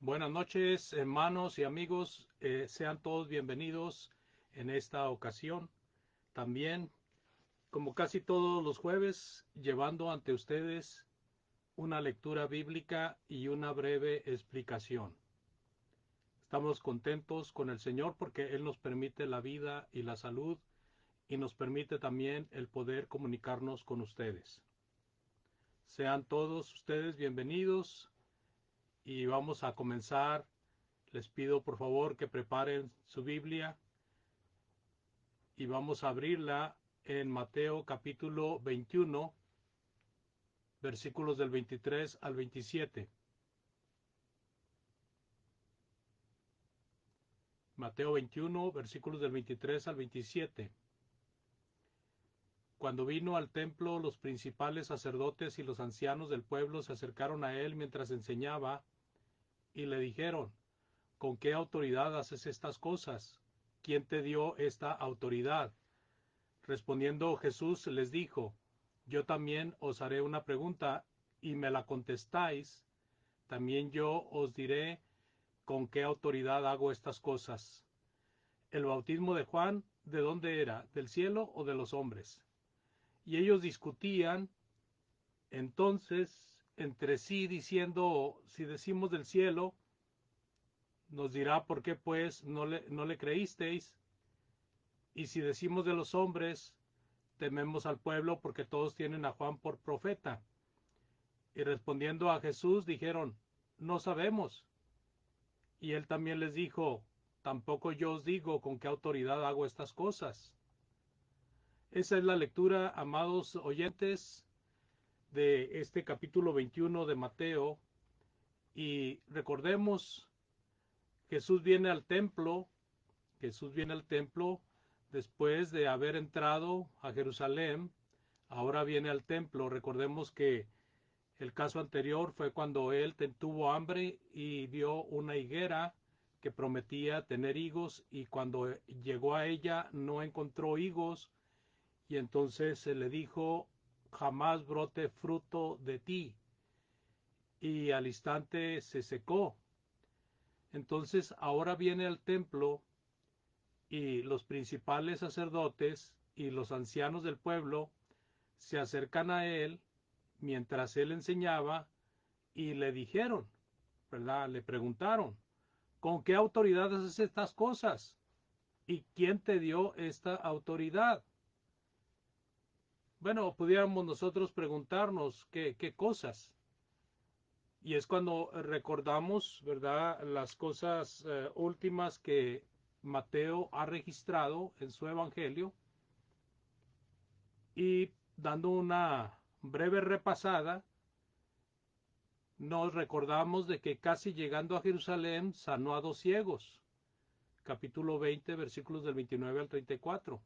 Buenas noches, hermanos y amigos. Sean todos bienvenidos en esta ocasión. También, como casi todos los jueves, llevando ante ustedes una lectura bíblica y una breve explicación. Estamos contentos con el Señor porque Él nos permite la vida y la salud y nos permite también el poder comunicarnos con ustedes. Sean todos ustedes bienvenidos y vamos a comenzar. Les pido por favor que preparen su Biblia y vamos a abrirla en Mateo capítulo 21, versículos del 23 al 27. Mateo 21, versículos del 23 al 27. Cuando vino al templo, los principales sacerdotes y los ancianos del pueblo se acercaron a él mientras enseñaba y le dijeron: ¿Con qué autoridad haces estas cosas? ¿Quién te dio esta autoridad? Respondiendo Jesús les dijo: Yo también os haré una pregunta y me la contestáis. También yo os diré con qué autoridad hago estas cosas. ¿El bautismo de Juan de dónde era? ¿Del cielo o de los hombres? Y ellos discutían entonces entre sí diciendo: si decimos del cielo, nos dirá por qué pues no le creísteis. Y si decimos de los hombres, tememos al pueblo porque todos tienen a Juan por profeta. Y respondiendo a Jesús dijeron: no sabemos. Y él también les dijo: tampoco yo os digo con qué autoridad hago estas cosas. Esa es la lectura, amados oyentes, de este capítulo 21 de Mateo. Y recordemos, Jesús viene al templo, Jesús viene al templo después de haber entrado a Jerusalén, ahora viene al templo. Recordemos que el caso anterior fue cuando él tuvo hambre y vio una higuera que prometía tener higos, y cuando llegó a ella no encontró higos, y entonces se le dijo: jamás brote fruto de ti, y al instante se secó. Entonces ahora viene al templo y los principales sacerdotes y los ancianos del pueblo se acercan a él mientras él enseñaba y le dijeron, ¿verdad? Le preguntaron: ¿con qué autoridad haces estas cosas? ¿Y quién te dio esta autoridad? Bueno, pudiéramos nosotros preguntarnos qué cosas. Y es cuando recordamos, ¿verdad?, las cosas últimas que Mateo ha registrado en su evangelio, y dando una breve repasada, nos recordamos de que casi llegando a Jerusalén sanó a dos ciegos. Capítulo 20, versículos del 29 al 34.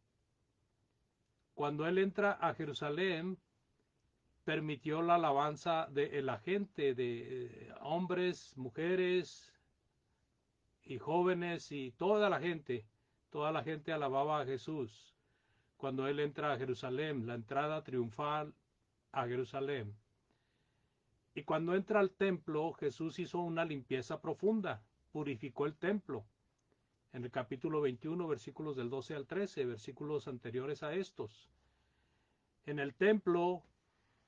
Cuando él entra a Jerusalén, permitió la alabanza de la gente, de hombres, mujeres y jóvenes, y toda la gente alababa a Jesús cuando él entra a Jerusalén, la entrada triunfal a Jerusalén. Y cuando entra al templo, Jesús hizo una limpieza profunda, purificó el templo. En el capítulo 21, versículos del 12 al 13, versículos anteriores a estos. En el templo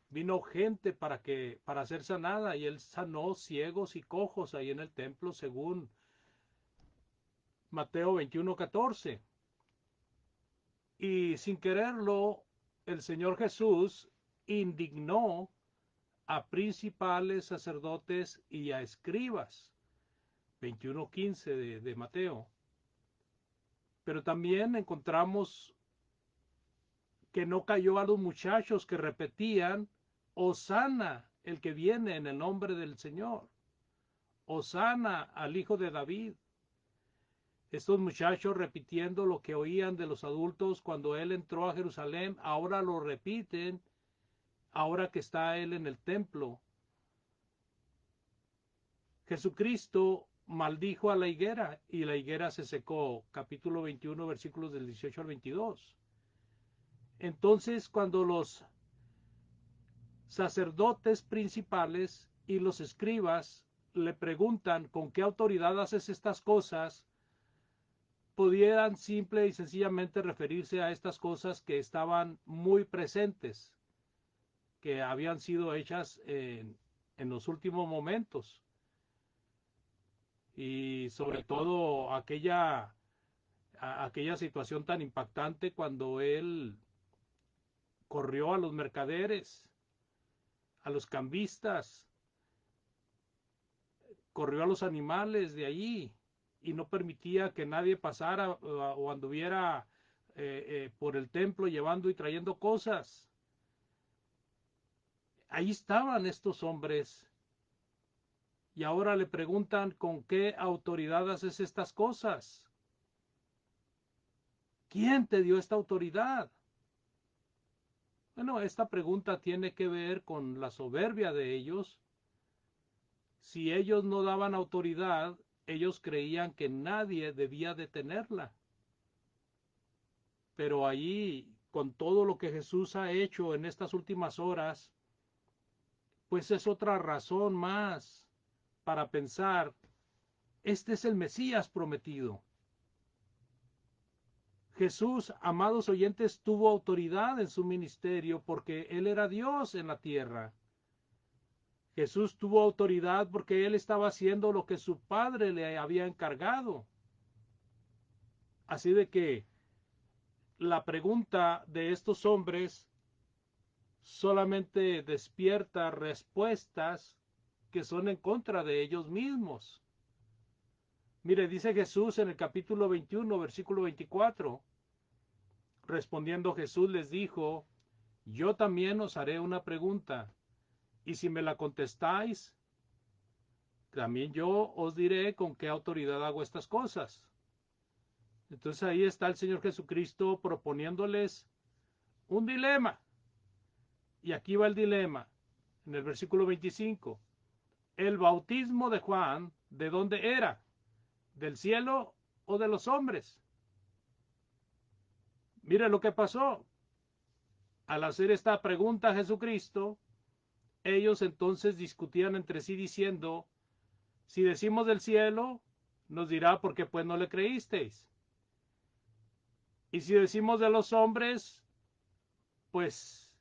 vino gente para ser sanada, y él sanó ciegos y cojos ahí en el templo, según Mateo 21:14. Y sin quererlo, el Señor Jesús indignó a principales sacerdotes y a escribas. 21:15 de Mateo. Pero también encontramos que no cayó a los muchachos que repetían: Hosana el que viene en el nombre del Señor, Hosana al hijo de David. Estos muchachos, repitiendo lo que oían de los adultos cuando él entró a Jerusalén, ahora lo repiten ahora que está él en el templo. Jesucristo maldijo a la higuera y la higuera se secó. Capítulo 21, versículos del 18 al 22. Entonces, cuando los sacerdotes principales y los escribas le preguntan con qué autoridad haces estas cosas, pudieran simple y sencillamente referirse a estas cosas que estaban muy presentes, que habían sido hechas en los últimos momentos. Y sobre todo aquella situación tan impactante cuando él corrió a los mercaderes, a los cambistas, corrió a los animales de allí y no permitía que nadie pasara o anduviera por el templo llevando y trayendo cosas. Ahí estaban estos hombres y ahora le preguntan con qué autoridad haces estas cosas. ¿Quién te dio esta autoridad? Bueno, esta pregunta tiene que ver con la soberbia de ellos. Si ellos no daban autoridad, ellos creían que nadie debía detenerla. Pero allí, con todo lo que Jesús ha hecho en estas últimas horas, pues es otra razón más para pensar, este es el Mesías prometido. Jesús, amados oyentes, tuvo autoridad en su ministerio porque Él era Dios en la tierra. Jesús tuvo autoridad porque Él estaba haciendo lo que su Padre le había encargado. Así de que la pregunta de estos hombres solamente despierta respuestas que son en contra de ellos mismos. Mire, dice Jesús en el capítulo 21, versículo 24, respondiendo Jesús les dijo, yo también os haré una pregunta, y si me la contestáis, también yo os diré con qué autoridad hago estas cosas. Entonces ahí está el Señor Jesucristo proponiéndoles un dilema. Y aquí va el dilema, en el versículo 25. El bautismo de Juan, ¿de dónde era? ¿Del cielo o de los hombres? Mire lo que pasó. Al hacer esta pregunta a Jesucristo, ellos entonces discutían entre sí diciendo, si decimos del cielo, nos dirá por qué pues no le creísteis. Y si decimos de los hombres, pues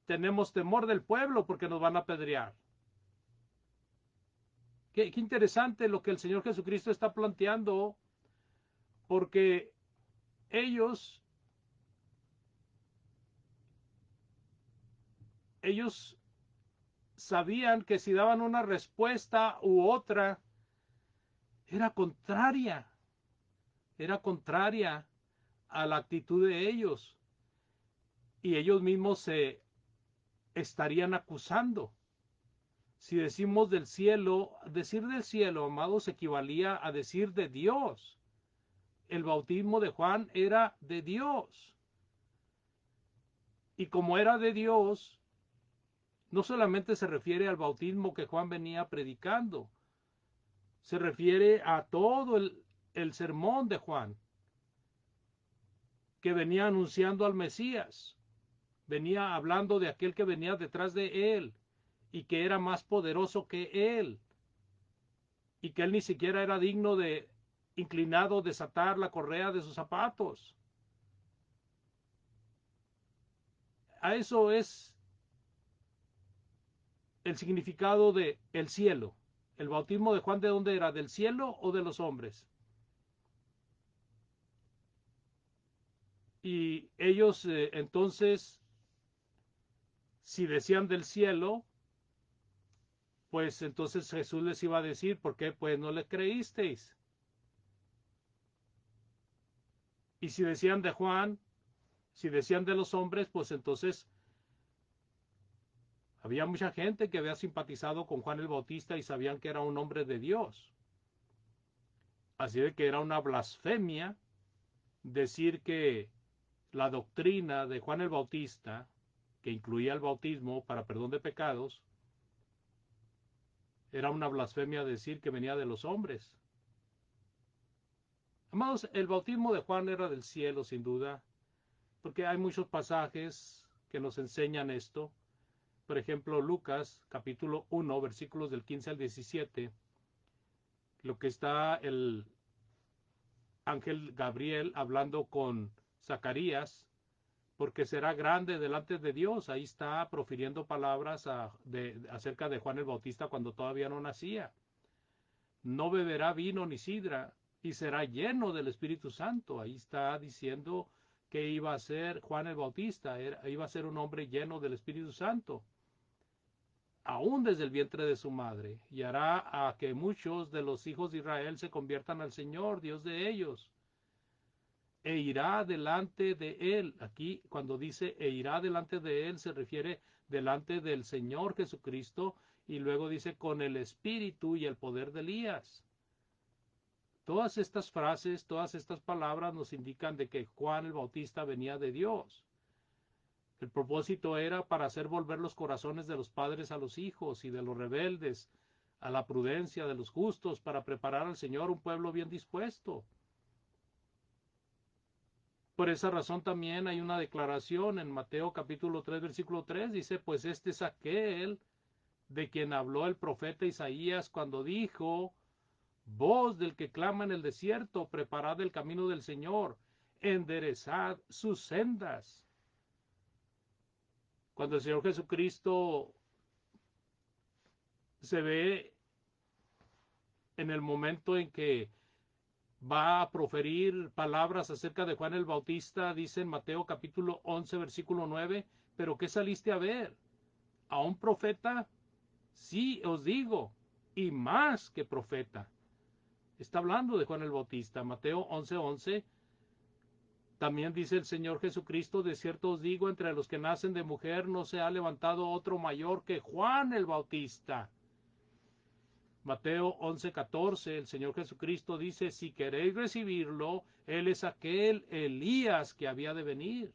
tenemos temor del pueblo porque nos van a apedrear. Qué interesante lo que el Señor Jesucristo está planteando, porque ellos, ellos sabían que si daban una respuesta u otra, era era contraria a la actitud de ellos. Y ellos mismos se estarían acusando. Si decimos del cielo, decir del cielo, amados, equivalía a decir de Dios. El bautismo de Juan era de Dios. Y como era de Dios, no solamente se refiere al bautismo que Juan venía predicando, se refiere a todo el sermón de Juan, que venía anunciando al Mesías, venía hablando de aquel que venía detrás de él y que era más poderoso que él, y que él ni siquiera era digno de inclinado desatar la correa de sus zapatos. A eso es el significado de el cielo. El bautismo de Juan, ¿de dónde era? ¿Del cielo o de los hombres? Y ellos entonces, si decían del cielo, pues entonces Jesús les iba a decir, ¿por qué pues no le creísteis? Y si decían de Juan, si decían de los hombres, pues entonces había mucha gente que había simpatizado con Juan el Bautista y sabían que era un hombre de Dios. Así de que era una blasfemia decir que la doctrina de Juan el Bautista, que incluía el bautismo para perdón de pecados, era una blasfemia decir que venía de los hombres. Amados, el bautismo de Juan era del cielo, sin duda, porque hay muchos pasajes que nos enseñan esto. Por ejemplo, Lucas, capítulo 1, versículos del 15 al 17, lo que está el ángel Gabriel hablando con Zacarías, porque será grande delante de Dios. Ahí está profiriendo palabras acerca de Juan el Bautista cuando todavía no nacía. No beberá vino ni sidra y será lleno del Espíritu Santo. Ahí está diciendo que iba a ser Juan el Bautista, iba a ser un hombre lleno del Espíritu Santo, aún desde el vientre de su madre, y hará a que muchos de los hijos de Israel se conviertan al Señor, Dios de ellos, e irá delante de él. Aquí cuando dice e irá delante de él se refiere delante del Señor Jesucristo, y luego dice con el espíritu y el poder de Elías. Todas estas frases, todas estas palabras nos indican de que Juan el Bautista venía de Dios. El propósito era para hacer volver los corazones de los padres a los hijos y de los rebeldes a la prudencia de los justos, para preparar al Señor un pueblo bien dispuesto. Por esa razón también hay una declaración en Mateo capítulo 3 versículo 3, dice, pues este es aquel de quien habló el profeta Isaías cuando dijo, voz del que clama en el desierto, preparad el camino del Señor, enderezad sus sendas. Cuando el Señor Jesucristo se ve en el momento en que va a proferir palabras acerca de Juan el Bautista, dice en Mateo capítulo 11 versículo 9, pero ¿qué saliste a ver? ¿A un profeta? Sí, os digo, y más que profeta. Está hablando de Juan el Bautista. Mateo 11:11. También dice el Señor Jesucristo, de cierto os digo, entre los que nacen de mujer no se ha levantado otro mayor que Juan el Bautista. Mateo 11:14, el Señor Jesucristo dice, si queréis recibirlo, Él es aquel Elías que había de venir.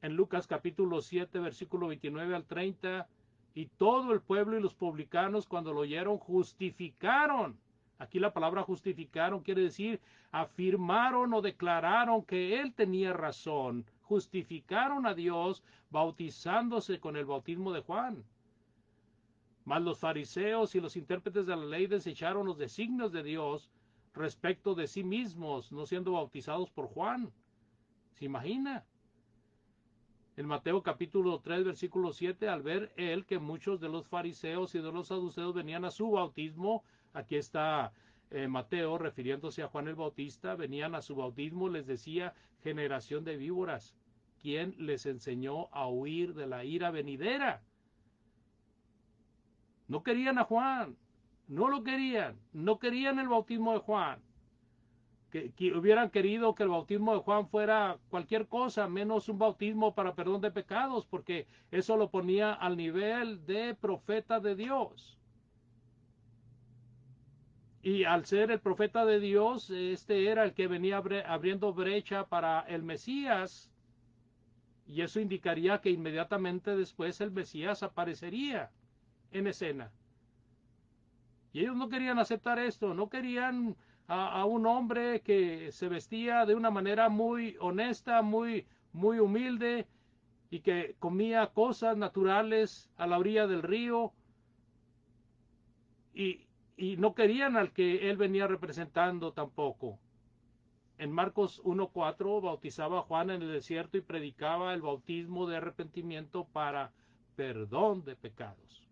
En Lucas capítulo 7, versículo 29 al 30, y todo el pueblo y los publicanos cuando lo oyeron justificaron. Aquí la palabra justificaron quiere decir afirmaron o declararon que él tenía razón. Justificaron a Dios bautizándose con el bautismo de Juan. Mas los fariseos y los intérpretes de la ley desecharon los designios de Dios respecto de sí mismos, no siendo bautizados por Juan. ¿Se imagina? En Mateo capítulo 3, versículo 7, al ver él que muchos de los fariseos y de los saduceos venían a su bautismo, aquí está Mateo refiriéndose a Juan el Bautista, venían a su bautismo, les decía, generación de víboras, ¿quién les enseñó a huir de la ira venidera? No querían a Juan, no lo querían, no querían el bautismo de Juan. Que hubieran querido que el bautismo de Juan fuera cualquier cosa, menos un bautismo para perdón de pecados, porque eso lo ponía al nivel de profeta de Dios. Y al ser el profeta de Dios, este era el que venía abriendo brecha para el Mesías, y eso indicaría que inmediatamente después el Mesías aparecería en escena. Y ellos no querían aceptar esto, no querían a un hombre que se vestía de una manera muy honesta, muy humilde y que comía cosas naturales a la orilla del río y, y no querían al que él venía representando tampoco. En Marcos 1:4 bautizaba a Juan en el desierto y predicaba el bautismo de arrepentimiento para perdón de pecados.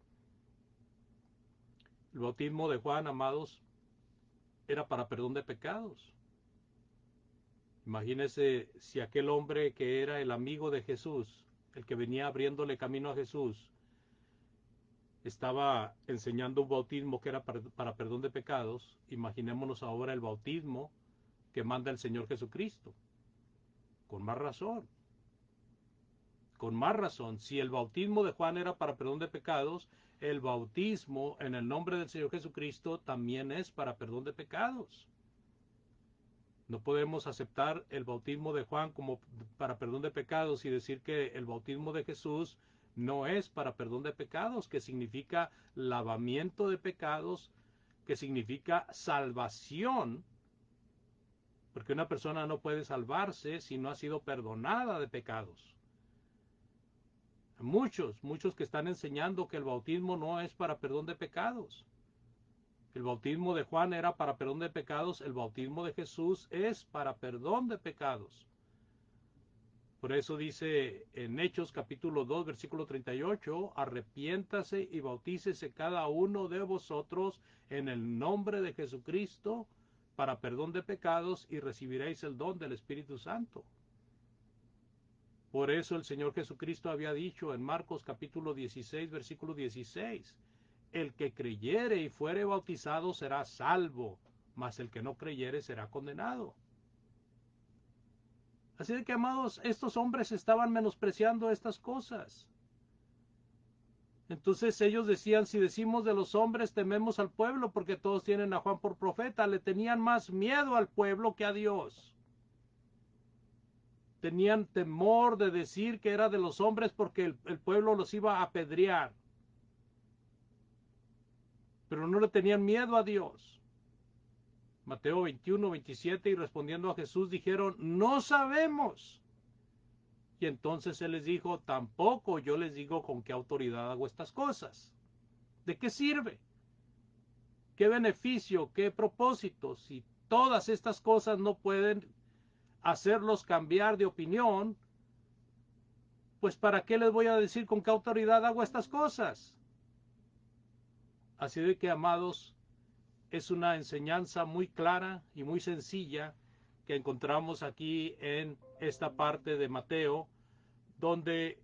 El bautismo de Juan, amados, era para perdón de pecados. Imagínese si aquel hombre que era el amigo de Jesús, el que venía abriéndole camino a Jesús, estaba enseñando un bautismo que era para perdón de pecados. Imaginémonos ahora el bautismo que manda el Señor Jesucristo. Con más razón. Con más razón. Si el bautismo de Juan era para perdón de pecados, el bautismo en el nombre del Señor Jesucristo también es para perdón de pecados. No podemos aceptar el bautismo de Juan como para perdón de pecados y decir que el bautismo de Jesús no es para perdón de pecados, que significa lavamiento de pecados, que significa salvación, porque una persona no puede salvarse si no ha sido perdonada de pecados. Muchos que están enseñando que el bautismo no es para perdón de pecados. El bautismo de Juan era para perdón de pecados, el bautismo de Jesús es para perdón de pecados. Por eso dice en Hechos capítulo 2 versículo 38, arrepiéntase y bautícese cada uno de vosotros en el nombre de Jesucristo para perdón de pecados y recibiréis el don del Espíritu Santo. Por eso el Señor Jesucristo había dicho en Marcos capítulo 16 versículo 16, el que creyere y fuere bautizado será salvo, mas el que no creyere será condenado. Así de que, amados, estos hombres estaban menospreciando estas cosas. Entonces ellos decían, si decimos de los hombres, tememos al pueblo, porque todos tienen a Juan por profeta. Le tenían más miedo al pueblo que a Dios. Tenían temor de decir que era de los hombres porque el pueblo los iba a apedrear. Pero no le tenían miedo a Dios. Mateo 21, 27, y respondiendo a Jesús dijeron, no sabemos. Y entonces él les dijo, tampoco yo les digo con qué autoridad hago estas cosas. ¿De qué sirve? ¿Qué beneficio? ¿Qué propósito? Si todas estas cosas no pueden hacerlos cambiar de opinión, pues ¿para qué les voy a decir con qué autoridad hago estas cosas? Así de que, amados, es una enseñanza muy clara y muy sencilla que encontramos aquí en esta parte de Mateo, donde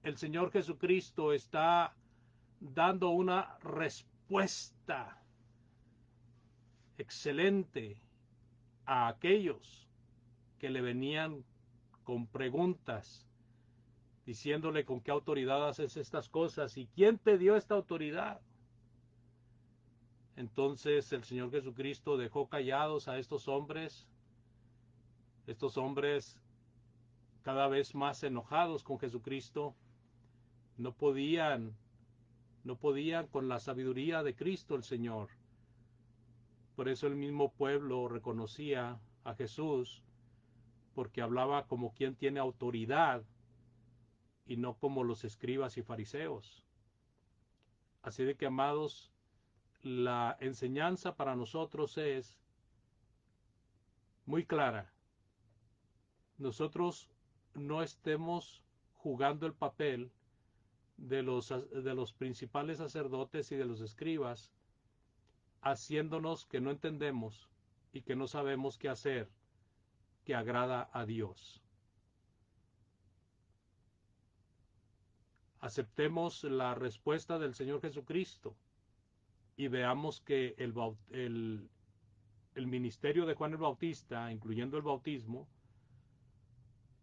el Señor Jesucristo está dando una respuesta excelente a aquellos que le venían con preguntas, diciéndole con qué autoridad haces estas cosas y quién te dio esta autoridad. Entonces el Señor Jesucristo dejó callados a estos hombres cada vez más enojados con Jesucristo, no podían, no podían con la sabiduría de Cristo el Señor. Por eso el mismo pueblo reconocía a Jesús, porque hablaba como quien tiene autoridad y no como los escribas y fariseos. Así de que, amados, la enseñanza para nosotros es muy clara. Nosotros no estemos jugando el papel de los principales sacerdotes y de los escribas, haciéndonos que no entendemos y que no sabemos qué hacer que agrada a Dios. Aceptemos la respuesta del Señor Jesucristo y veamos que el ministerio de Juan el Bautista, incluyendo el bautismo,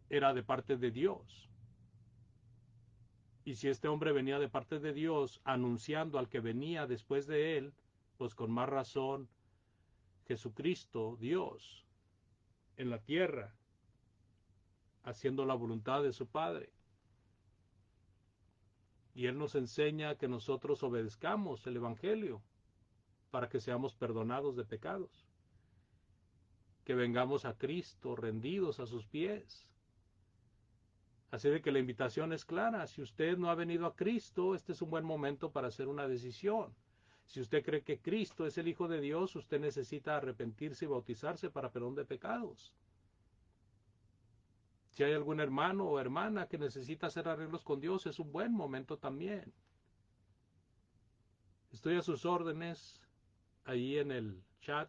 era de parte de Dios. Y si este hombre venía de parte de Dios anunciando al que venía después de él, pues con más razón Jesucristo, Dios, en la tierra, haciendo la voluntad de su Padre. Y Él nos enseña que nosotros obedezcamos el Evangelio para que seamos perdonados de pecados. Que vengamos a Cristo rendidos a sus pies. Así de que la invitación es clara. Si usted no ha venido a Cristo, este es un buen momento para hacer una decisión. Si usted cree que Cristo es el Hijo de Dios, usted necesita arrepentirse y bautizarse para perdón de pecados. Si hay algún hermano o hermana que necesita hacer arreglos con Dios, es un buen momento también. Estoy a sus órdenes ahí en el chat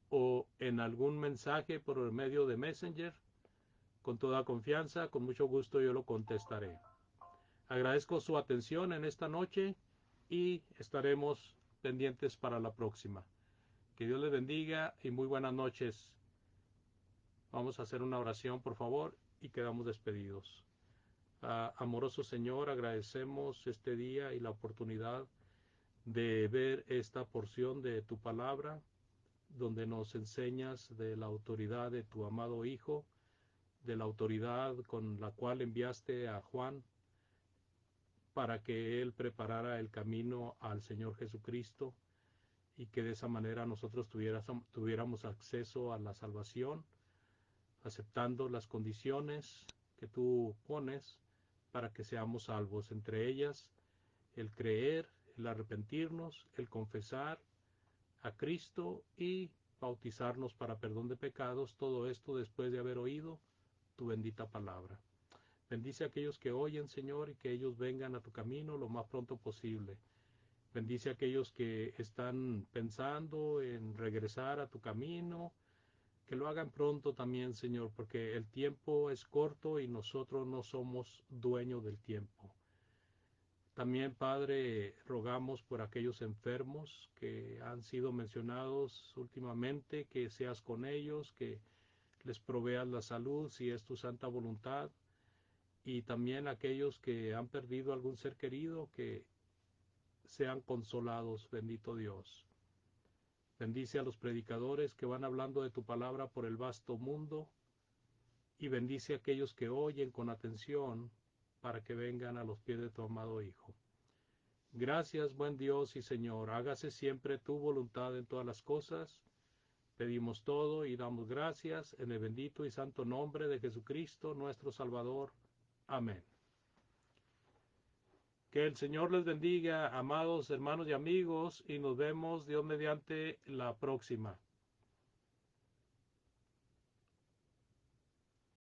o en algún mensaje por el medio de Messenger. Con toda confianza, con mucho gusto yo lo contestaré. Agradezco su atención en esta noche y estaremos pendientes para la próxima. Que Dios les bendiga y muy buenas noches. Vamos a hacer una oración, por favor, y quedamos despedidos. Amoroso Señor, agradecemos este día y la oportunidad de ver esta porción de tu palabra, donde nos enseñas de la autoridad de tu amado Hijo, de la autoridad con la cual enviaste a Juan para que él preparara el camino al Señor Jesucristo y que de esa manera nosotros tuviéramos acceso a la salvación, aceptando las condiciones que tú pones para que seamos salvos, entre ellas el creer, el arrepentirnos, el confesar a Cristo y bautizarnos para perdón de pecados, todo esto después de haber oído tu bendita palabra. Bendice a aquellos que oyen, Señor, y que ellos vengan a tu camino lo más pronto posible. Bendice a aquellos que están pensando en regresar a tu camino, que lo hagan pronto también, Señor, porque el tiempo es corto y nosotros no somos dueños del tiempo. También, Padre, rogamos por aquellos enfermos que han sido mencionados últimamente, que seas con ellos, que les proveas la salud si es tu santa voluntad, y también aquellos que han perdido algún ser querido, que sean consolados, bendito Dios. Bendice a los predicadores que van hablando de tu palabra por el vasto mundo, y bendice a aquellos que oyen con atención para que vengan a los pies de tu amado Hijo. Gracias, buen Dios y Señor, hágase siempre tu voluntad en todas las cosas. Pedimos todo y damos gracias en el bendito y santo nombre de Jesucristo, nuestro Salvador. Amén. Que el Señor les bendiga, amados hermanos y amigos, y nos vemos Dios mediante la próxima.